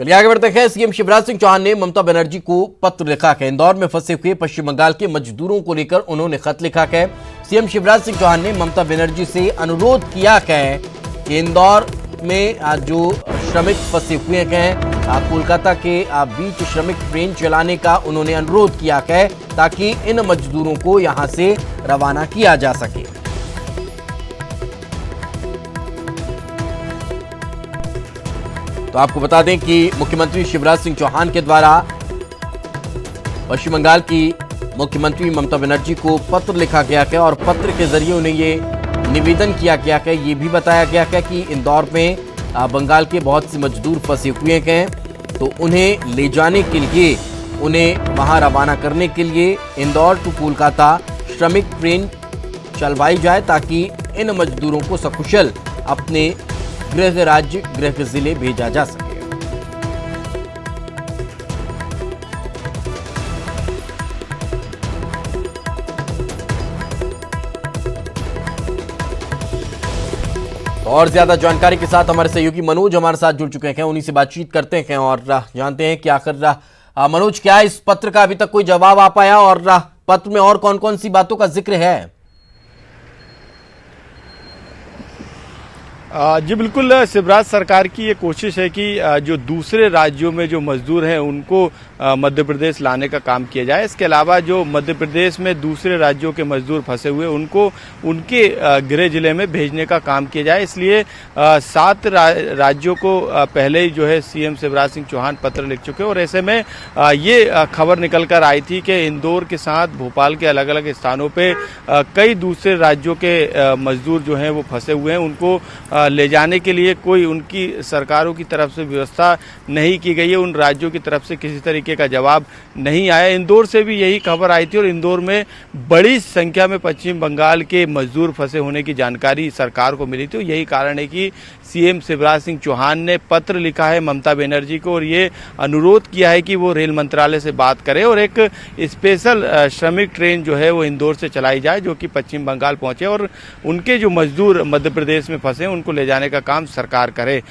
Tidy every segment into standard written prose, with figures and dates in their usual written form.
चलिए आगे बढ़ते हैं। सीएम शिवराज सिंह चौहान ने ममता बनर्जी को पत्र लिखा है। इंदौर में फंसे हुए पश्चिम बंगाल के मजदूरों को लेकर उन्होंने खत लिखा है। सीएम शिवराज सिंह चौहान ने ममता बनर्जी से अनुरोध किया है कि इंदौर में जो श्रमिक फंसे हुए हैं कोलकाता के बीच श्रमिक ट्रेन चलाने का उन्होंने अनुरोध किया है ताकि इन मजदूरों को यहां से रवाना किया जा सके। तो आपको बता दें कि मुख्यमंत्री शिवराज सिंह चौहान के द्वारा पश्चिम बंगाल की मुख्यमंत्री ममता बनर्जी को पत्र लिखा गया है और पत्र के जरिए उन्हें ये निवेदन किया गया है, ये भी बताया गया है कि इंदौर में बंगाल के बहुत से मजदूर फंसे हुए हैं, तो उन्हें ले जाने के लिए, उन्हें वहां रवाना करने के लिए इंदौर टू कोलकाता श्रमिक ट्रेन चलवाई जाए ताकि इन मजदूरों को सकुशल अपने गृह राज्य गृह जिले भेजा जा सके। और ज्यादा जानकारी के साथ हमारे सहयोगी मनोज हमारे साथ जुड़ चुके हैं, उन्हीं से बातचीत करते हैं और जानते हैं कि आखिर मनोज क्या इस पत्र का अभी तक कोई जवाब आ पाया और पत्र में और कौन कौन सी बातों का जिक्र है? जी बिल्कुल, शिवराज सरकार की ये कोशिश है कि जो दूसरे राज्यों में जो मजदूर हैं उनको मध्य प्रदेश लाने का काम किया जाए। इसके अलावा जो मध्य प्रदेश में दूसरे राज्यों के मजदूर फंसे हुए उनको उनके गृह जिले में भेजने का काम किया जाए। इसलिए 7 राज्यों को पहले ही जो है सीएम शिवराज सिंह चौहान पत्र लिख चुके हैं और ऐसे में ये खबर निकल कर आई थी कि इंदौर के साथ भोपाल के अलग अलग स्थानों पे कई दूसरे राज्यों के मजदूर जो हैं वो फंसे हुए हैं। उनको ले जाने के लिए कोई उनकी सरकारों की तरफ से व्यवस्था नहीं की गई है, उन राज्यों की तरफ से किसी तरीके का जवाब नहीं आया। इंदौर से भी यही खबर आई थी और इंदौर में बड़ी संख्या में पश्चिम बंगाल के मजदूर फंसे होने की जानकारी सरकार को मिली थी। यही कारण है कि सीएम शिवराज सिंह चौहान ने पत्र लिखा है ममता बनर्जी को और ये अनुरोध किया है कि वो रेल मंत्रालय से बात करे और एक स्पेशल श्रमिक ट्रेन जो है वो इंदौर से चलाई जाए जो कि पश्चिम बंगाल पहुंचे और उनके जो मजदूर मध्य प्रदेश में फंसे उनको ले जाने का काम सरकार करे।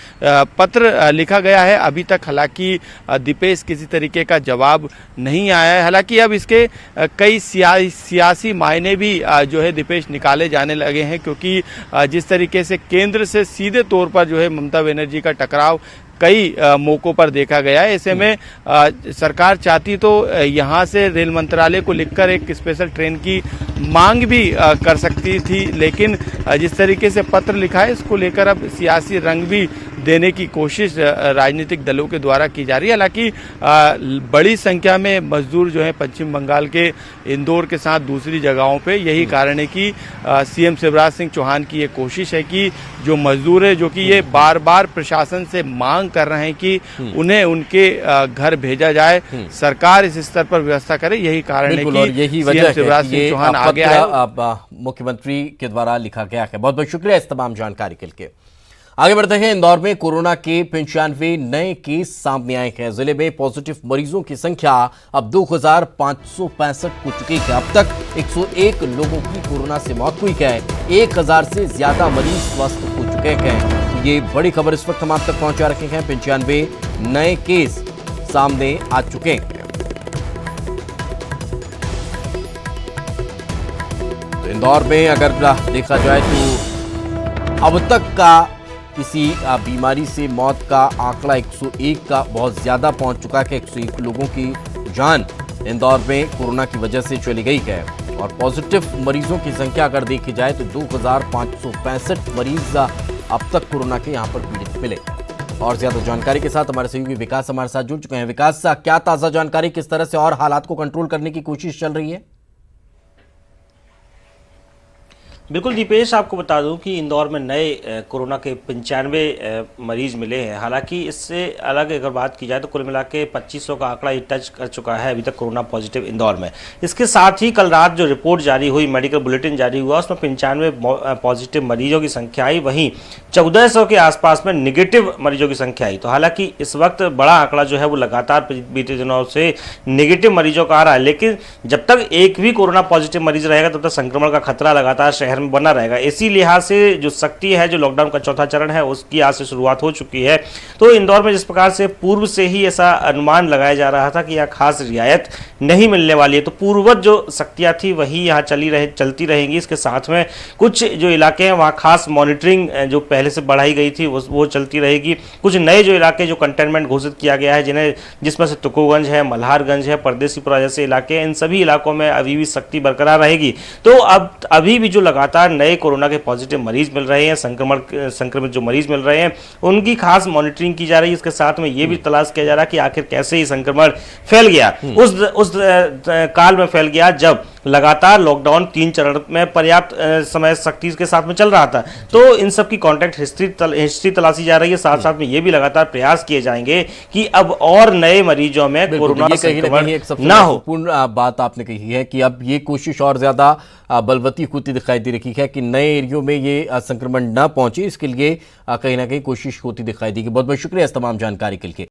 पत्र लिखा गया है, अभी तक हालांकि दीपेश किसी तरीके का जवाब नहीं आया है। हालांकि अब इसके कई सियासी मायने भी जो है दीपेश निकाले जाने लगे हैं क्योंकि जिस तरीके से केंद्र से सीधे तौर पर जो है ममता बनर्जी का टकराव कई मौकों पर देखा गया है। ऐसे में सरकार चाहती तो यहाँ से रेल मंत्रालय को लिखकर एक स्पेशल ट्रेन की मांग भी कर सकती थी, लेकिन जिस तरीके से पत्र लिखा है इसको लेकर अब सियासी रंग भी देने की कोशिश राजनीतिक दलों के द्वारा की जा रही है। हालांकि बड़ी संख्या में मजदूर जो है पश्चिम बंगाल के इंदौर के साथ दूसरी जगहों पे, यही कारण है कि सीएम शिवराज सिंह चौहान की ये कोशिश है कि जो मजदूर है जो कि ये बार बार प्रशासन से मांग कर रहे हैं कि उन्हें उनके घर भेजा जाए, सरकार इस स्तर पर व्यवस्था करे। यही कारण है कि सीएम शिवराज सिंह चौहान आगे आए। मुख्यमंत्री के द्वारा लिखा गया है। बहुत बहुत शुक्रिया इस तमाम जानकारी के लिए। आगे बढ़ते हैं। इंदौर में कोरोना के 95 नए केस सामने आए हैं। जिले में पॉजिटिव मरीजों की संख्या अब 2565 हो चुकी है। अब तक 101 लोगों की कोरोना से मौत हुई है। 1000 से ज्यादा मरीज स्वस्थ हो चुके हैं। ये बड़ी खबर इस वक्त हम आप तक पहुंचा रखे हैं। 95 नए केस सामने आ चुके हैं। तो इंदौर में अगर देखा जाए तो अब तक का किसी बीमारी से मौत का आंकड़ा 101 का बहुत ज्यादा पहुंच चुका है। 101 लोगों की जान इंदौर में कोरोना की वजह से चली गई है और पॉजिटिव मरीजों की संख्या अगर देखी जाए तो 2565 मरीज अब तक कोरोना के यहां पर पीड़ित मिले। और ज्यादा जानकारी के साथ हमारे सहयोगी विकास हमारे साथ जुड़ चुके हैं। विकास, क्या ताजा जानकारी, किस तरह से और हालात को कंट्रोल करने की कोशिश चल रही है? बिल्कुल दीपेश, आपको बता दूं कि इंदौर में नए कोरोना के 95 मरीज मिले हैं। हालांकि इससे अलग अगर बात की जाए तो कुल मिला के 2500 का आंकड़ा ये टच कर चुका है अभी तक कोरोना पॉजिटिव इंदौर में। इसके साथ ही कल रात जो रिपोर्ट जारी हुई, मेडिकल बुलेटिन जारी हुआ, उसमें 95 पॉजिटिव मरीजों की संख्या आई, वहीं 1400 के आसपास में निगेटिव मरीजों की संख्या आई। तो हालांकि इस वक्त बड़ा आंकड़ा जो है वो लगातार बीते दिनों से निगेटिव मरीजों का आ रहा है, लेकिन जब तक एक भी कोरोना पॉजिटिव मरीज रहेगा तब तक संक्रमण का खतरा लगातार शहर घर में बना रहेगा। इसी लिहाज से जो सख्ती है, जो लॉकडाउन का चौथा चरण है, उसकी आज से शुरुआत हो चुकी है। तो इंदौर में जिस प्रकार से पूर्व से ही ऐसा अनुमान लगाया जा रहा था कि यहाँ खास रियायत नहीं मिलने वाली है, तो पूर्ववत जो सख्तियाँ थी वही यहाँ चलती रहेंगी। इसके साथ में कुछ जो इलाके हैं वहाँ खास मॉनिटरिंग जो पहले से बढ़ाई गई थी वो चलती रहेगी। कुछ नए जो इलाके जो कंटेनमेंट घोषित किया गया है, जिसमें से तुकोगंज है, मल्हारगंज है, परदेसीपुरा जैसे इलाके हैं, इन सभी इलाकों में अभी भी सख्ती बरकरार रहेगी। तो अब अभी भी जो लगातार नए कोरोना के पॉजिटिव मरीज मिल रहे हैं, संक्रमित जो मरीज मिल रहे हैं, उनकी खास मॉनिटरिंग की जा रही है। इसके साथ में ये भी तलाश किया जा रहा है कि आखिर कैसे ही संक्रमण फैल गया, उस काल में फैल गया जब लगातार लॉकडाउन 3 चरण में पर्याप्त समय सख्ती के साथ में चल रहा था। तो इन सब की कॉन्टैक्ट हिस्ट्री तलाशी जा रही है। साथ साथ में ये भी लगातार प्रयास किए जाएंगे कि अब और नए मरीजों में कोरोना संक्रमण ना हो। पूर्ण बात आपने कही है कि अब ये कोशिश और ज्यादा बलवती होती दिखाई दे रही है कि नए एरियो में ये संक्रमण न पहुंचे, इसके लिए कहीं ना कहीं कोशिश होती दिखाई देगी। बहुत बहुत शुक्रिया इस तमाम जानकारी के लिए।